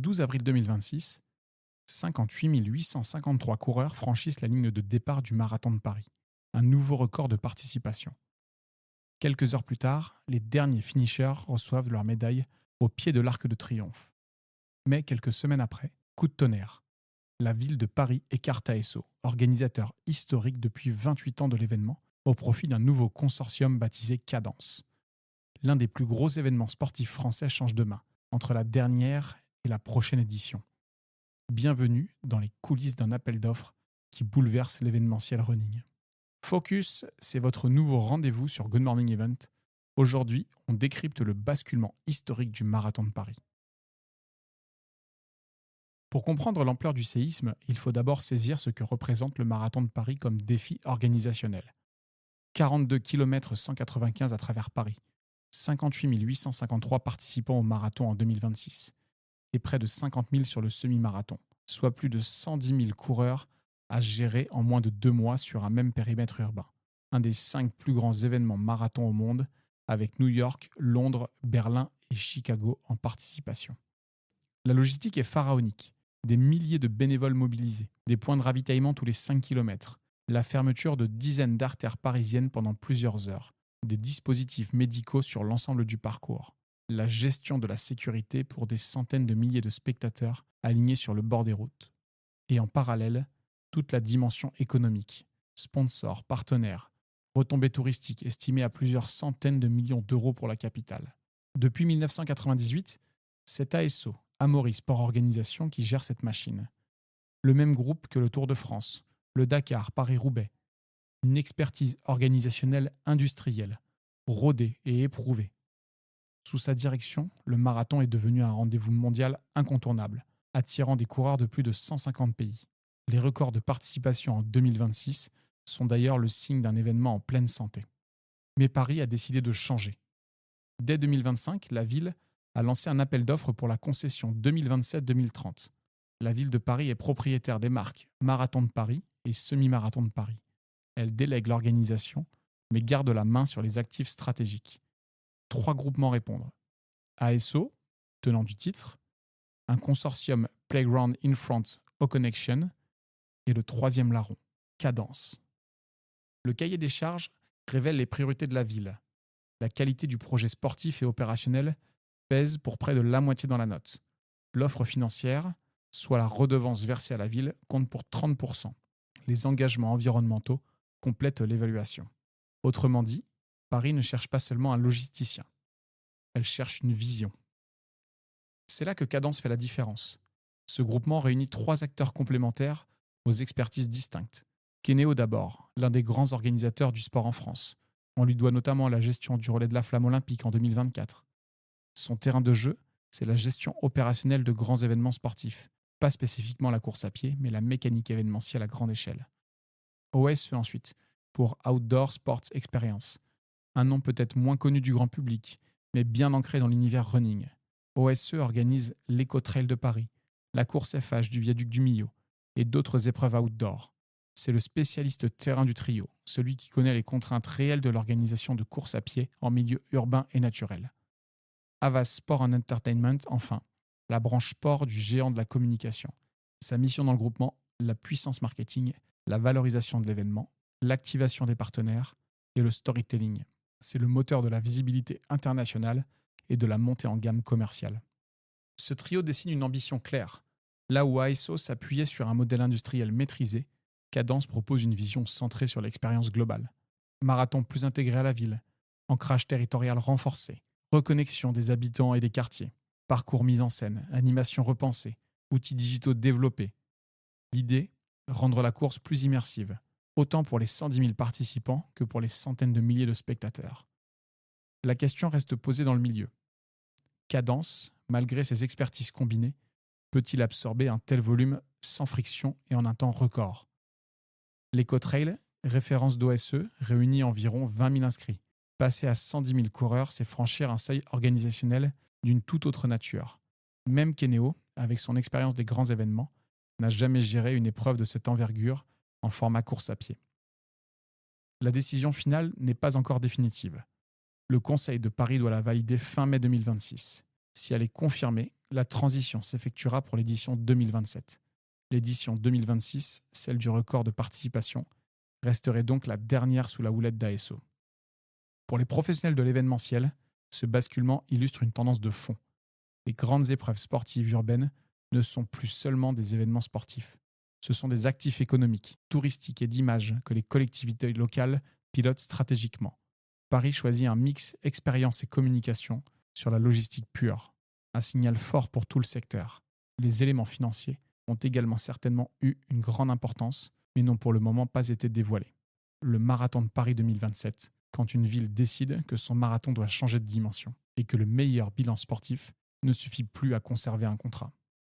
12 avril 2026, 58 853 coureurs franchissent la ligne de départ du marathon de Paris, un nouveau record de participation. Quelques heures plus tard, les derniers finishers reçoivent leur médaille au pied de l'Arc de Triomphe. Mais quelques semaines après, coup de tonnerre. La ville de Paris écarte ASO, organisateur historique depuis 28 ans de l'événement, au profit d'un nouveau consortium baptisé Cadence. L'un des plus gros événements sportifs français change de main, entre la dernière et la prochaine édition. Bienvenue dans les coulisses d'un appel d'offres qui bouleverse l'événementiel running. Focus, c'est votre nouveau rendez-vous sur Good Morning Event. Aujourd'hui, on décrypte le basculement historique du marathon de Paris. Pour comprendre l'ampleur du séisme, il faut d'abord saisir ce que représente le marathon de Paris comme défi organisationnel. 42 km 195 à travers Paris, 58 853 participants au marathon en 2026 et près de 50 000 sur le semi-marathon, soit plus de 110 000 coureurs à gérer en moins de 2 mois sur un même périmètre urbain. Un des 5 plus grands événements marathons au monde, avec New York, Londres, Berlin et Chicago en participation. La logistique est pharaonique. Des milliers de bénévoles mobilisés, des points de ravitaillement tous les 5 km, la fermeture de dizaines d'artères parisiennes pendant plusieurs heures, des dispositifs médicaux sur l'ensemble du parcours, la gestion de la sécurité pour des centaines de milliers de spectateurs alignés sur le bord des routes. Et en parallèle, toute la dimension économique, sponsors, partenaires, retombées touristiques estimées à plusieurs centaines de millions d'euros pour la capitale. Depuis 1998, c'est ASO, Amaury Sport Organisation, qui gère cette machine. Le même groupe que le Tour de France, le Dakar, Paris-Roubaix. Une expertise organisationnelle industrielle, rodée et éprouvée. Sous sa direction, le marathon est devenu un rendez-vous mondial incontournable, attirant des coureurs de plus de 150 pays. Les records de participation en 2026 sont d'ailleurs le signe d'un événement en pleine santé. Mais Paris a décidé de changer. Dès 2025, la ville a lancé un appel d'offres pour la concession 2027-2030. La ville de Paris est propriétaire des marques Marathon de Paris et Semi-Marathon de Paris. Elle délègue l'organisation, mais garde la main sur les actifs stratégiques. 3 groupements répondent. ASO, tenant du titre, un consortium Playground in Front O-Connection et le 3e larron, Cadence. Le cahier des charges révèle les priorités de la ville. La qualité du projet sportif et opérationnel pèse pour près de la moitié dans la note. L'offre financière, soit la redevance versée à la ville, compte pour 30%. Les engagements environnementaux complètent l'évaluation. Autrement dit, Paris ne cherche pas seulement un logisticien. Elle cherche une vision. C'est là que Cadence fait la différence. Ce groupement réunit 3 acteurs complémentaires aux expertises distinctes. Kenéo d'abord, l'un des grands organisateurs du sport en France. On lui doit notamment la gestion du relais de la flamme olympique en 2024. Son terrain de jeu, c'est la gestion opérationnelle de grands événements sportifs. Pas spécifiquement la course à pied, mais la mécanique événementielle à grande échelle. OSE ensuite, pour Outdoor Sports Experience. Un nom peut-être moins connu du grand public, mais bien ancré dans l'univers running. OSE organise l'Eco-Trail de Paris, la course FH du Viaduc du Millau et d'autres épreuves outdoor. C'est le spécialiste terrain du trio, celui qui connaît les contraintes réelles de l'organisation de courses à pied en milieu urbain et naturel. Havas Sport and Entertainment, enfin, la branche sport du géant de la communication. Sa mission dans le groupement, la puissance marketing, la valorisation de l'événement, l'activation des partenaires et le storytelling. C'est le moteur de la visibilité internationale et de la montée en gamme commerciale. Ce trio dessine une ambition claire. Là où ASO s'appuyait sur un modèle industriel maîtrisé, Cadence propose une vision centrée sur l'expérience globale. Marathon plus intégré à la ville, ancrage territorial renforcé, reconnexion des habitants et des quartiers, parcours mis en scène, animation repensée, outils digitaux développés. L'idée, rendre la course plus immersive, autant pour les 110 000 participants que pour les centaines de milliers de spectateurs. La question reste posée dans le milieu. Cadence, malgré ses expertises combinées, peut-il absorber un tel volume sans friction et en un temps record? L'Eco-Trail, référence d'OSE, réunit environ 20 000 inscrits. Passer à 110 000 coureurs, c'est franchir un seuil organisationnel d'une toute autre nature. Même Kenéo, avec son expérience des grands événements, n'a jamais géré une épreuve de cette envergure en format course à pied. La décision finale n'est pas encore définitive. Le Conseil de Paris doit la valider fin mai 2026. Si elle est confirmée, La transition s'effectuera pour l'édition 2027. L'édition 2026, celle du record de participation, resterait donc la dernière sous la houlette d'ASO. Pour les professionnels de l'événementiel, ce basculement illustre une tendance de fond. Les grandes épreuves sportives urbaines ne sont plus seulement des événements sportifs. Ce sont des actifs économiques, touristiques et d'image que les collectivités locales pilotent stratégiquement. Paris choisit un mix expérience et communication sur la logistique pure, un signal fort pour tout le secteur. Les éléments financiers ont également certainement eu une grande importance, mais n'ont pour le moment pas été dévoilés. Le marathon de Paris 2027, quand une ville décide que son marathon doit changer de dimension et que le meilleur bilan sportif ne suffit plus à conserver un contrat.